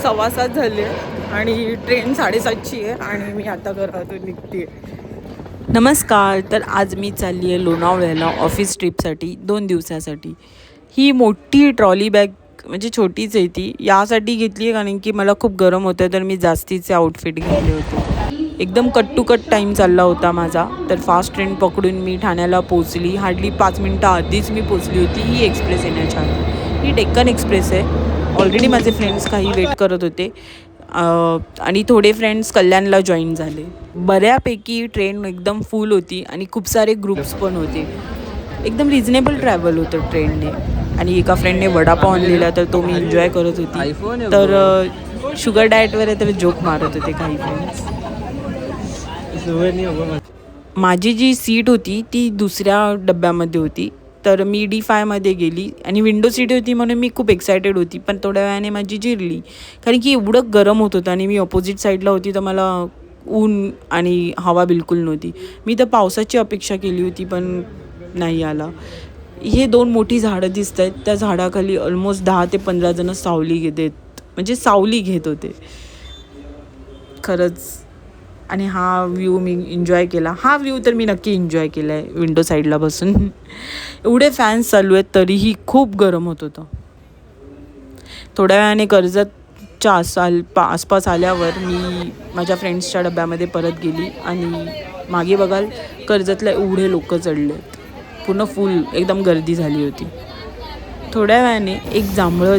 6:15 झाले आणि ट्रेन 7:30ची आहे आणि मी आता घरातून निघते. नमस्कार. तर आज मी चालली आहे लोणावळ्याला ऑफिस ट्रिपसाठी 2 दिवसासाठी. ही मोठी ट्रॉली बॅग म्हणजे छोटीच आहे ती, यासाठी घेतली आहे कारण की मला खूप गरम होतं, तर मी जास्तीचे आउटफिट घेतले होते. एकदम कट टू कट टाईम चालला होता माझा. तर फास्ट ट्रेन पकडून मी ठाण्याला पोचली. हार्डली 5 मिनटं आधीच मी पोचली होती ही एक्सप्रेस येण्याच्या आधी. ही डेक्कन एक्सप्रेस आहे. ऑलरेडी माझे फ्रेंड्स काही वेट करत होते आणि थोडे फ्रेंड्स कल्याणला जॉईन झाले. बऱ्यापैकी ट्रेन एकदम फुल होती आणि खूप सारे ग्रुप्स पण होते. एकदम रिजनेबल ट्रॅव्हल होतं ट्रेनने. आणि एका फ्रेंडने वडापाव आणलेला तर तो मी एन्जॉय करत होती. तर शुगर डाएटवर आहे तर जोक मारत होते काही फ्रेंड्स. माझी जी सीट होती ती दुसऱ्या डब्यामध्ये होती, तर मी D5मध्ये गेली आणि विंडो सीट होती म्हणून मी खूप एक्सायटेड होती. पण थोड्या वेळाने माझी जिरली कारण की एवढं गरम होत होतं आणि मी अपोजिट साईडला होती तर मला ऊन आणि हवा बिलकुल नव्हती. मी तर पावसाची अपेक्षा केली होती पण नाही आला. हे 2 मोठी झाडं दिसत आहेत, त्या झाडाखाली ऑलमोस्ट 10 ते 15 जण सावली घेत होते खरंच. आणि हा व्ह्यू मी एन्जॉय केला. हा व्ह्यू तर मी नक्की एन्जॉय केला आहे विंडो साईडला बसून. एवढे फॅन्स चालू आहेत तरीही खूप गरम होत होतं. थोड्या वेळाने कर्जतच्या आसपास आल्यावर मी माझ्या फ्रेंड्सच्या डब्यामध्ये परत गेली आणि मागे बघाल कर्जतला एवढे लोक चढले आहेत. पूर्ण फुल एकदम गर्दी झाली होती. थोड्या वेळाने एक जांभळं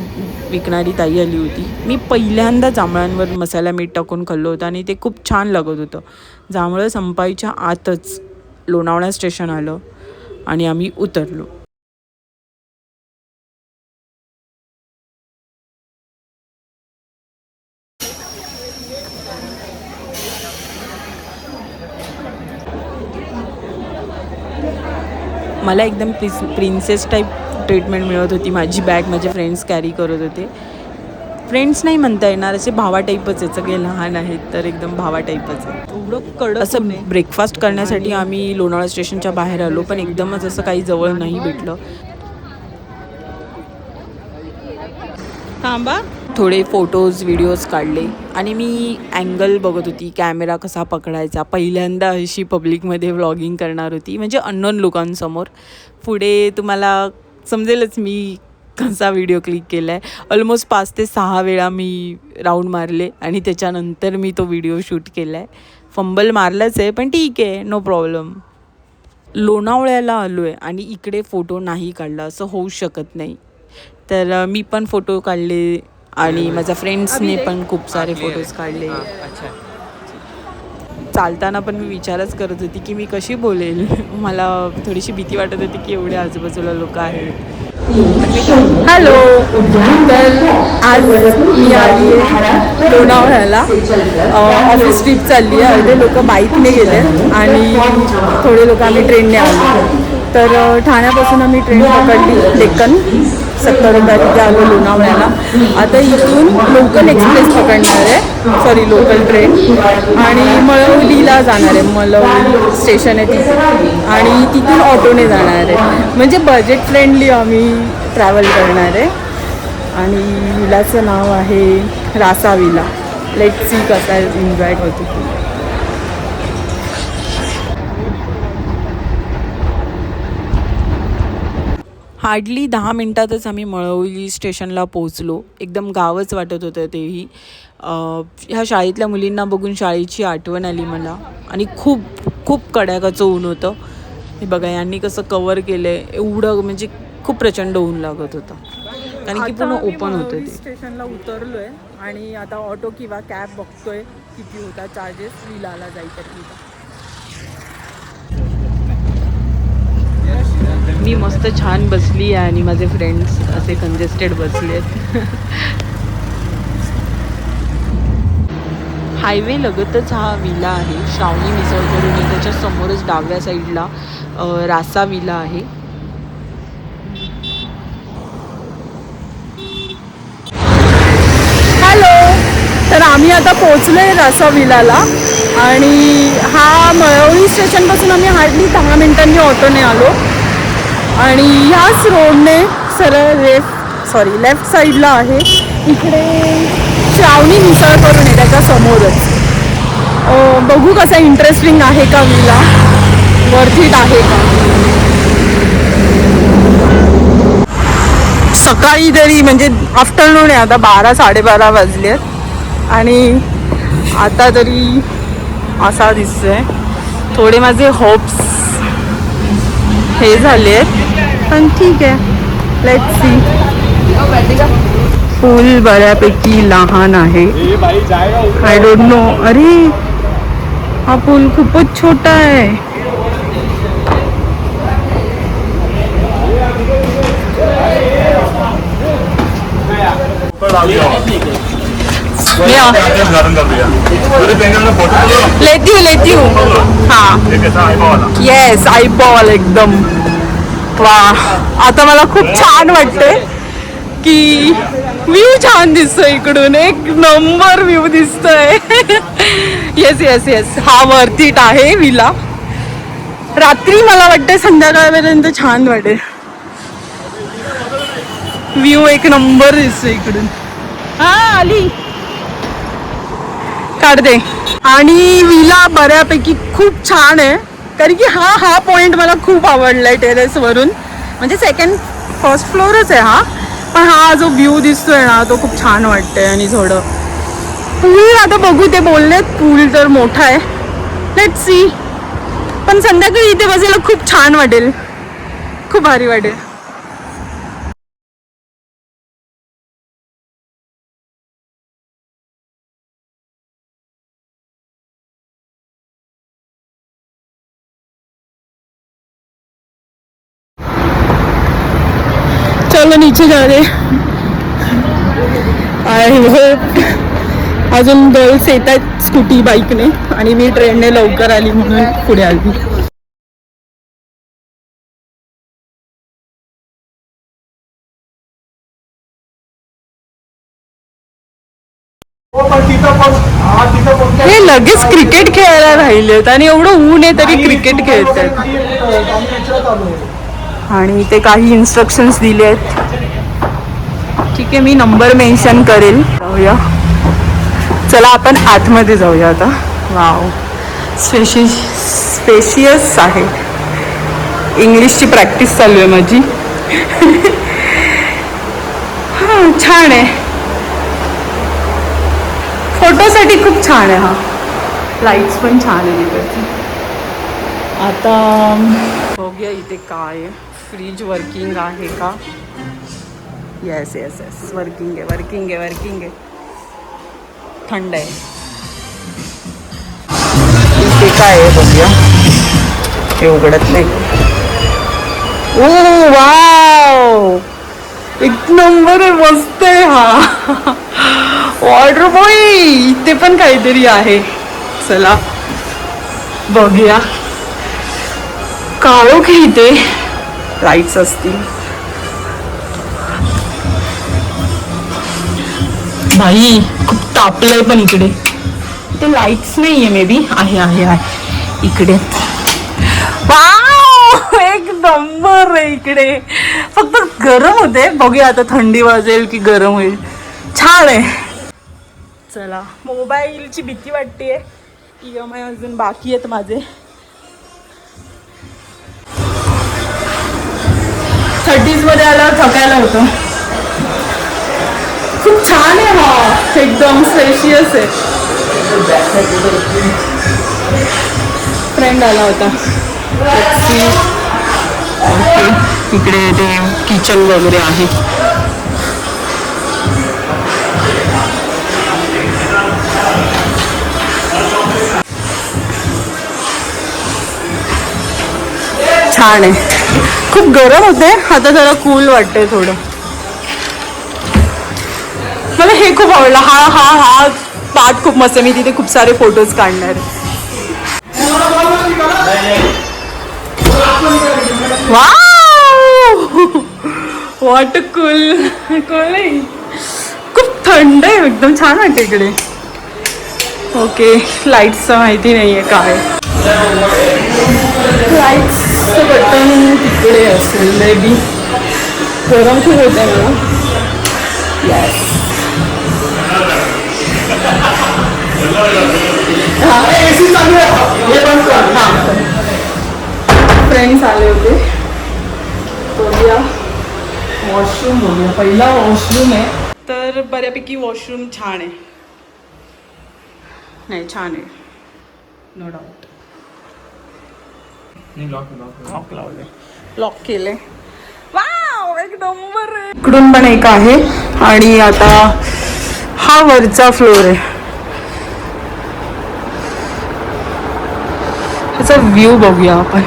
विकणारी ताई आली होती. मी पहिल्यांदा जांभळांवर मसाला मीठ टाकून खाल्लं होतं आणि ते खूप छान लागत होतं. जांभळं संपायच्या आतच लोणावळा स्टेशन आलं आणि आम्ही उतरलो. मला एकदम प्रिन्सेस टाईप ट्रीटमेंट मिळत होती. माझी बॅग माझे फ्रेंड्स कॅरी करत होते. फ्रेंड्स नाही म्हणता येणार, असे भावा टाईपच आहे. सगळे लहान आहेत तर एकदम भावा टाईपच आहे. एवढं कडक असं ब्रेकफास्ट करण्यासाठी आम्ही लोणावळा स्टेशनच्या बाहेर आलो पण एकदमच असं काही जवळ नाही भेटलं. थांबा. थोडे फोटोज व्हिडिओज काढले आणि मी अँगल बघत होती, कॅमेरा कसा पकडायचा. पहिल्यांदा अशी पब्लिकमध्ये व्लॉगिंग करणार होती, म्हणजे अननोन लोकांसमोर. पुढे तुम्हाला समजेलच मी कसा व्हिडिओ क्लिक केला आहे. ऑलमोस्ट 5 ते 6 वेळा मी राऊंड मारले आणि त्याच्यानंतर मी तो व्हिडिओ शूट केला आहे. फंबल मारलाच आहे पण ठीक आहे, नो प्रॉब्लेम. लोणावळ्याला आलो आहे आणि इकडे फोटो नाही काढला असं होऊ शकत नाही. तर मी पण फोटो काढले आणि माझ्या फ्रेंड्सने पण खूप सारे फोटोज काढले. चालताना पण मी विचारच करत होती की मी कशी बोलेल. मला थोडीशी भीती वाटत होती की एवढे आजूबाजूला लोक आहेत. हॅलो. तर आज मी आली आहे लोणावळ्याला. ऑफिस ट्रिप चालली आहे. अर्धे लोक बाईकने गेले आणि थोडे लोक आम्ही ट्रेनने आलो. तर ठाण्यापासून आम्ही ट्रेन पकडली डेक्कन. 70 रुपयात आलो लोणावळ्याला. आता इथून लोकल एक्सप्रेस पकडणार आहे, लोकल ट्रेन आणि मळवलीला जाणार आहे. मळवली स्टेशन आहे तिथे आणि तिथून ऑटोने जाणार आहे. म्हणजे बजेट फ्रेंडली आम्ही ट्रॅव्हल करणार आहे. आणि विलाचं नाव आहे रासा विला. लेट्स सी कसा एन्जॉय करतो. हार्डली 10 मिनटातच आम्ही मळवली स्टेशनला पोहोचलो. एकदम गावच वाटत होतं तेही. ह्या शाळेतल्या मुलींना बघून शाळेची आठवण आली मला. आणि खूप खूप कड्याकाचं ऊन होतं. हे बघा यांनी कसं कवर केलं आहे. एवढं म्हणजे खूप प्रचंड ऊन लागत होतं कारण की पूर्ण ओपन होतं ते. स्टेशनला उतरलो आहे आणि आता ऑटो किंवा कॅब बघतोय किती होता चार्जेस विलाला जायचं. मी मस्त छान बसली आहे आणि माझे फ्रेंड्स असे कंजेस्टेड बसले आहेत. हायवे लगतच हा विला आहे. श्रावणी मिसळ करून त्याच्या समोरच डाव्या साईडला रासा विला आहे. हॅलो. तर आम्ही आता पोचलो आहे रासा विलाला आणि हा मळवली स्टेशनपासून आम्ही हार्डली 10 मिनिटांनी ऑटोने आलो. आणि ह्याच रोडने सरळ लेफ्ट साईडला आहे. इकडे श्रावणी मिसळ करून आहे त्याच्या समोरच. बघू कसा इंटरेस्टिंग आहे का विला, वर्थ इट आहे का. सकाळी तरी म्हणजे आफ्टरनून आहे, आता 12-12:30 वाजले आहेत आणि आता तरी असा दिसतोय. थोडे माझे होप्स हे झाले आहेत पण ठीक आहे, लेट्स सी. पूल बऱ्यापैकी लहान आहे. I don't know. अरे हा पूल खूपच छोटा आहे. लेती हूँ. हाँ येस, आईबॉल एकदम. वा, आता मला खूप छान वाटते की व्ह्यू छान दिसतोय इकडून. एक नंबर व्ह्यू दिसतोय. येस येस येस, हा वर्थ इट आहे विला. रात्री मला वाटतं संध्याकाळपर्यंत छान वाटेल. व्ह्यू एक नंबर दिसतोय इकडून. हा आली, काढते. आणि विला बऱ्यापैकी खूप छान आहे, कारण की हा पॉइंट मला खूप आवडलाय टेरेसवरून. म्हणजे फर्स्ट फ्लोअरच आहे हा, पण हा जो व्ह्यू दिसतोय ना तो खूप छान वाटतंय. आणि थोडं पूल आता बघू, ते बोललेत पूल तर मोठा आहे. Let's see. पण संध्याकाळी इथे बसायला खूप छान वाटेल, खूप भारी वाटेल. चलो नीचे जा रे. आय होप अजून गर्ल्स येत आहेत स्कूटी बाईकने आणि मी ट्रेनने लवकर आली म्हणून पुढे आली. हे लगेच क्रिकेट खेळायला राहिलेत आणि एवढं ऊन आहे तरी क्रिकेट खेळतात. आणि ते काही इन्स्ट्रक्शन्स दिले आहेत. ठीक आहे, मी नंबर मेन्शन करेल. जाऊया, चला आपण आतमध्ये जाऊया आता. वाव, स्पेशियस आहे. इंग्लिशची प्रॅक्टिस चालू आहे माझी. हां, छान आहे, फोटोसाठी खूप छान आहे. हा लाईट्स पण छान आहे तिकडची. आता बघूया इथे काय आहे. फ्रीज वर्किंग आहे का. येस येस येस, वर्किंग आहे. थंड आहे. इथे काय आहे बघूया. हे उघडत नाही. ओ वाव, एक नंबर आहे, मस्त आहे हा. वॉटर बॉय, इथे पण काहीतरी आहे. चला बघूया. काळोख इथे लाईट्स असतील. भाई खूप तापलंय पण इकडे. ते लाईट्स नाहीये, मे बी आहे इकडे. वाव, एक नंबर आहे इकडे. फक्त गरम होते. बघूया आता थंडी वाजेल की गरम होईल. छान आहे. चला, मोबाईलची भीती वाटते. EMI अजून बाकी आहेत माझे. 30s मध्ये आल्यावर थकायला होतं. खूप छान आहे हा, एकदम स्पेशियस आहे. फ्रेंड आला होता. ओके, इकडे ते किचन वगैरे आहे. छान आहे. खूप गरम होते, आता जरा कूल वाटते थोडं. मला हे खूप आवडलं. हा पार्ट खूप मस्त आहे. मी तिथे खूप सारे फोटोज काढणार. Wow, what cool. खूप थंड आहे, एकदम छान वाटते इकडे. ओके, लाईट्सचं माहिती नाहीये काय. लाईट्सचं बटन तिकडे असेल मे बी. गरम खूप होत आहे मला. येस, फ्रेंड्स आले होते. बघूया वॉशरूम, बघूया पहिला वॉशरूम आहे. तर बऱ्यापैकी वॉशरूम छान आहे. नाही छान आहे, नो डाऊट. लॉक लावले, लॉक केले. वाव, एक नंबर आहे. इकडून पण एक आहे आणि आता हा वरचा फ्लोर आहे. ह्याचा व्ह्यू बघूया आपण.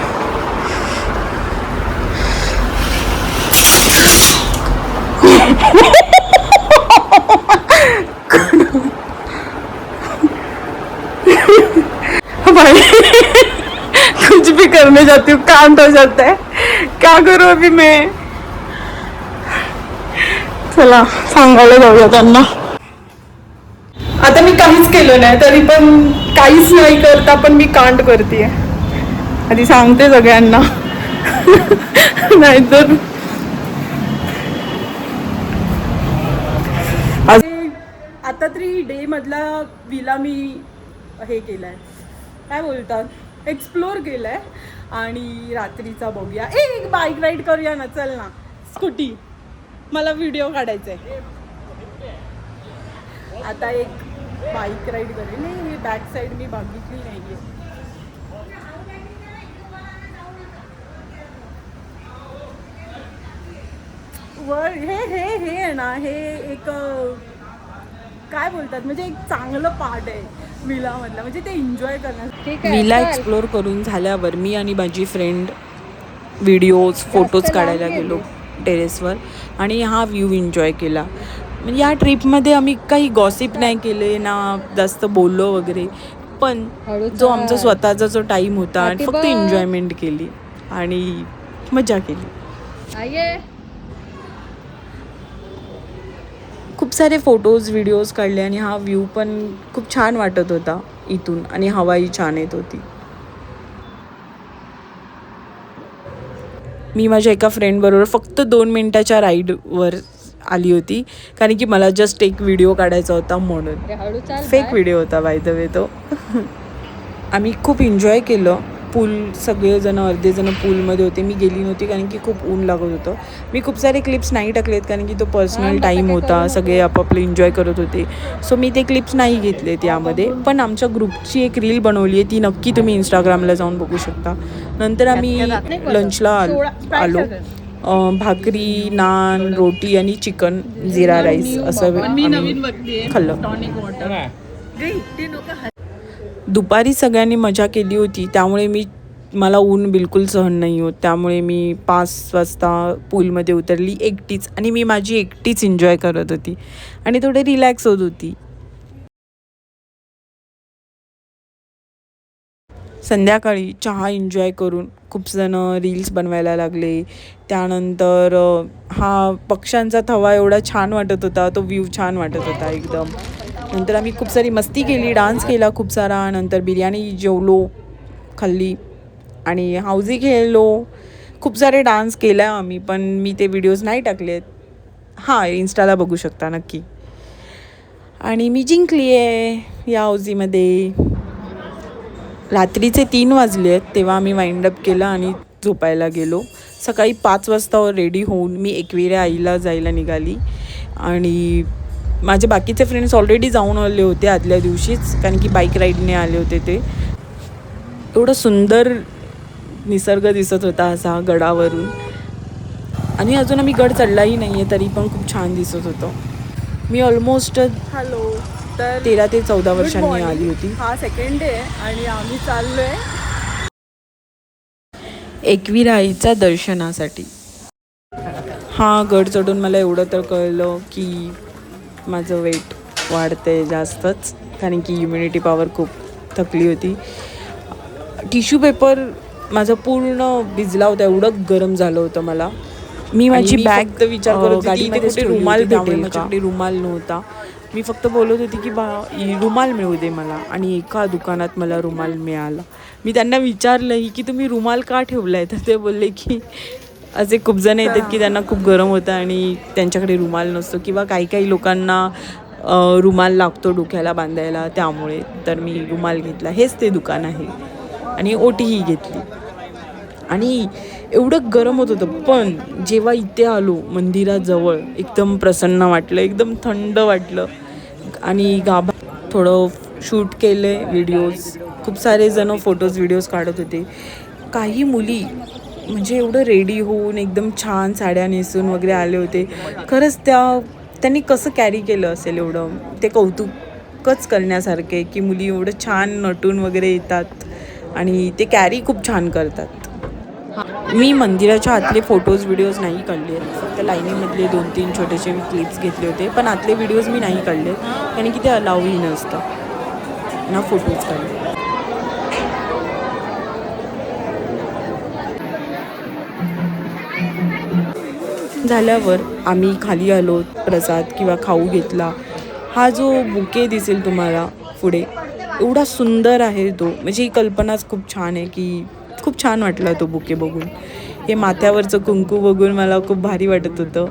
भाई कुछ भी करने जाती हूँ कांड हो जाता है, क्या करूँ अभी मैं. चला सांगायला जाऊया त्यांना. आता मी काहीच केलं नाही तरी पण काहीच नाही करता पण मी कांड करते. आधी सांगते सगळ्यांना नाहीतर आता तरी डे मधला विला मी हे केलाय, काय बोलतात, एक्सप्लोर केलाय. आणि रात्रीचा बघूया. एक बाईक राईड करूया ना, चल ना. स्कूटी, मला व्हिडिओ काढायचा आहे. आता एक बाईक राईड करेल. नाही, बॅक साईड मी बघितली नाहीये. वर हे आहे ना, हे एक काय बोलतात, म्हणजे एक चांगलं पार्ट आहे विलामधला, म्हणजे ते एन्जॉय करण्यासाठी. विला एक्सप्लोर करून झाल्यावर मी आणि माझी फ्रेंड व्हिडिओज फोटोज काढायला गेलो टेरेसवर आणि हा व्ह्यू एन्जॉय केला. म्हणजे या ट्रिपमध्ये आम्ही काही गॉसिप नाही केले ना, जास्त बोललो वगैरे, पण जो आमचा स्वतःचा जो टाईम होता आणि फक्त एन्जॉयमेंट केली आणि मजा केली. खूप सारे फोटोज व्हिडिओज काढले आणि हा व्ह्यू पण खूप छान वाटत होता इथून आणि हवाही छान येत होती. मी माझ्या एका फ्रेंडबरोबर फक्त 2 मिनिटाच्या राईडवर आली होती कारण की मला जस्ट एक व्हिडिओ काढायचा होता म्हणून. फेक व्हिडिओ होता बाय द वे तो. आम्ही खूप एन्जॉय केलं. पूल, सगळेजण अर्धेजण पूलमध्ये होते. मी गेली नव्हती कारण की खूप ऊन लागत होतं. मी खूप सारे क्लिप्स नाही टाकलेत कारण की तो पर्सनल टाईम होता, सगळे आपापले एन्जॉय करत होते. सो मी ते क्लिप्स नाही घेतलेत यामध्ये. पण आमच्या ग्रुपची एक रील बनवली आहे, ती नक्की तुम्ही इंस्टाग्रामला जाऊन बघू शकता. नंतर आम्ही लंचला आलो. भाकरी, नान, रोटी आणि चिकन जिरा राईस असं खाल्लं. दुपारी सगळ्यांनी मजा केली होती त्यामुळे मला ऊन बिलकुल सहन नाही होत. त्यामुळे मी 5 वाजता पूलमध्ये उतरली एकटीच आणि मी माझी एकटीच एन्जॉय करत होती आणि थोडे रिलॅक्स होत होती. संध्याकाळी चहा एन्जॉय करून खूप जण रील्स बनवायला लागले. त्यानंतर हा पक्ष्यांचा थवा एवढा छान वाटत होता, तो व्ह्यू छान वाटत होता एकदम. नंतर आम्ही खूप सारी मस्ती केली, डान्स केला खूप सारा. नंतर बिर्याणी जेवलो, खाल्ली आणि हाऊजी खेळलो. खूप सारे डान्स केला आम्ही, पण मी ते व्हिडिओज नाही टाकलेत. हां, इन्स्टाला बघू शकता नक्की. आणि मी जिंकली आहे या हाऊजीमध्ये. रात्रीचे 3 वाजले आहेत तेव्हा आम्ही वाइंडअप केलं आणि झोपायला गेलो. सकाळी 5 वाजता रेडी होऊन मी एकविरा आईला जायला निघाली आणि माझे बाकीचे फ्रेंड्स ऑलरेडी जाऊन आले होते आदल्या दिवशीच कारण की बाईक राईडने आले होते. ते एवढं सुंदर निसर्ग दिसत होता असा गडावरून आणि अजून आम्ही गड चढलाही नाही आहे तरी पण खूप छान दिसत होतं. मी ऑलमोस्ट 13 ते 14 वर्षांनी आली होती. हा सेकंड डे आहे आणि आम्ही चाललो आहे एकविरा आईच्या दर्शनासाठी. हा गड चढून मला एवढं तर कळलं की माझं वेट वाढतंय जास्तच कारण की इम्युनिटी पॉवर खूप थकली होती. टिश्यू पेपर माझा पूर्ण भिजला होता, एवढं गरम झालं होतं मला. मी माझी बॅग विचार करत होती गाडीमध्ये कुठे रुमाल भेटेल, माझ्याकडे रुमाल नव्हता. मी फक्त बोलत होती की रुमाल मिळू दे मला आणि एका दुकानात मला रुमाल मिळाला. मी त्यांना विचारलं की तुम्ही रुमाल का ठेवलाय, तर ते बोलले की असे खूप जण येतात की त्यांना खूप गरम होतं आणि त्यांच्याकडे रुमाल नसतो किंवा काही काही लोकांना रुमाल लागतो डोक्याला बांधायला, त्यामुळे तर मी रुमाल घेतला. हेच ते दुकान आहे आणि ओटीही घेतली. आणि एवढं गरम होत होतं, पण जेव्हा इथे आलो मंदिराजवळ एकदम प्रसन्न वाटलं, एकदम थंड वाटलं. आणि गाभा थोडं शूट केले व्हिडिओज. खूप सारे जण फोटोज व्हिडिओज काढत होते. काही मुली म्हणजे एवढं रेडी होऊन एकदम छान साड्या नेसून वगैरे आले होते. खरंच त्यांनी कसं कॅरी केलं असेल एवढं, ते कौतुकच करण्यासारखे की मुली एवढं छान नटून वगैरे येतात आणि ते कॅरी खूप छान करतात. मी मंदिराच्या आतले फोटोज व्हिडिओज नाही काढले आहेत, फक्त लाईनीमधले 2-3 छोटेसे क्लिप्स घेतले होते. पण आतले व्हिडिओज मी नाही काढले कारण की ते अलाउही नसतं ना फोटोज काढले. झाल्यावर आम्ही खाली आलो, प्रसाद किंवा खाऊ घेतला. हा जो बुके दिसेल तुम्हाला पुढे, एवढा सुंदर आहे तो, म्हणजे ही कल्पनाच खूप छान आहे की खूप छान वाटला तो बुके बघून. हे माथ्यावरचं कुंकू बघून मला खूप भारी वाटत होतं.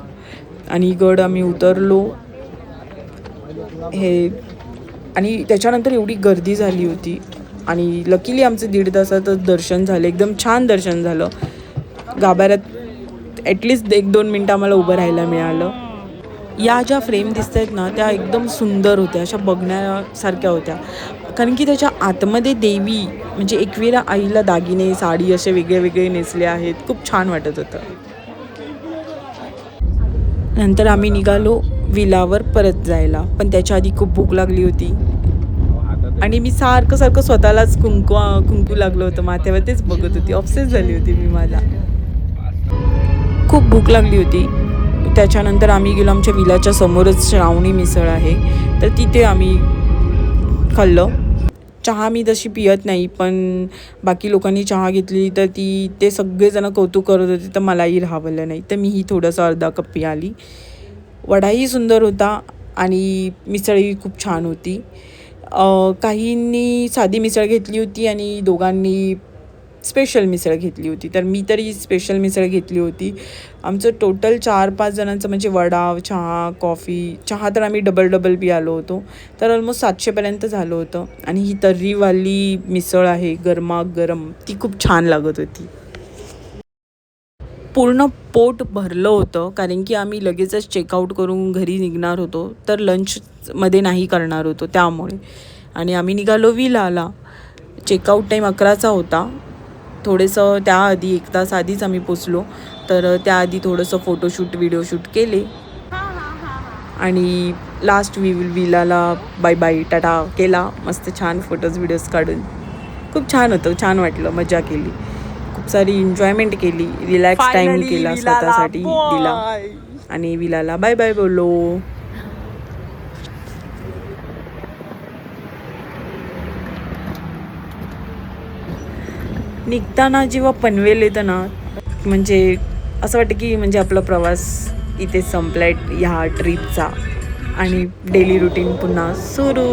आणि गड आम्ही उतरलो हे, आणि त्याच्यानंतर एवढी गर्दी झाली होती आणि लकीली आमचं 1.5 तासातच दर्शन झालं, एकदम छान दर्शन झालं. गाभाऱ्यात ॲटलिस्ट 1-2 मिनटं आम्हाला उभं राहायला मिळालं. या ज्या फ्रेम दिसत आहेत ना, त्या एकदम सुंदर होत्या, अशा बघण्यासारख्या होत्या. कारण की त्याच्या आतमध्ये देवी म्हणजे एकविरा आईला दागिने साडी असे वेगळे वेगळे नेसले आहेत. खूप छान वाटत होतं. नंतर आम्ही निघालो विलावर परत जायला, पण त्याच्या आधी खूप भूक लागली होती आणि मी सारखं स्वतःलाच कुंकू लागलं होतं माथ्यावर, तेच बघत होती, ऑब्सेस झाली होती मी. मला खूप भूक लागली होती. त्याच्यानंतर आम्ही गेलो, आमच्या विलाच्या समोरच श्रावणी मिसळ आहे, तर तिथे आम्ही खाल्लं. चहा मी तशी पियत नाही, पण बाकी लोकांनी चहा घेतली तर ते सगळेजण कौतुक करत होते, तर मलाही राहावलं नाही, तर मीही थोडंसं अर्धा कप पियाली. वडाही सुंदर होता आणि मिसळही खूप छान होती. काहींनी साधी मिसळ घेतली होती आणि दोघांनी स्पेशल मिसळ घेतली होती, तर मी तरी स्पेशल मिसळ घेतली होती. आमचं टोटल 4-5 जणांचं म्हणजे वडा, चहा, कॉफी, चहा तर आम्ही डबल पियालो होतो, तर ऑलमोस्ट 700पर्यंत झालं होतं. आणि ही तर्रीवाली मिसळ आहे गरमागरम, ती खूप छान लागत होती. पूर्ण पोट भरलं होतं कारण की आम्ही लगेचच चेकआउट करून घरी निघणार होतो, तर लंचमध्ये नाही करणार होतो त्यामुळे. आणि आम्ही निघालो विलाला. चेकआउट टाईम 11चा होता. थोडंसं त्याआधी 1 तास आधीच आम्ही पोचलो, तर त्याआधी थोडंसं फोटोशूट व्हिडिओशूट केले आणि लास्ट विलाला बाय बाय टाटा केला. मस्त छान फोटोज व्हिडिओज काढून खूप छान होतं, छान वाटलं, मजा केली, खूप सारी एन्जॉयमेंट केली, रिलॅक्स टाईम केला स्वतःसाठी दिला आणि विलाला बाय बाय बोललो. निघताना जेव्हा पनवेल येतं ना, म्हणजे असं वाटतं की म्हणजे आपला प्रवास इथे संपलाय ह्या ट्रिपचा आणि डेली रुटीन पुन्हा सुरू.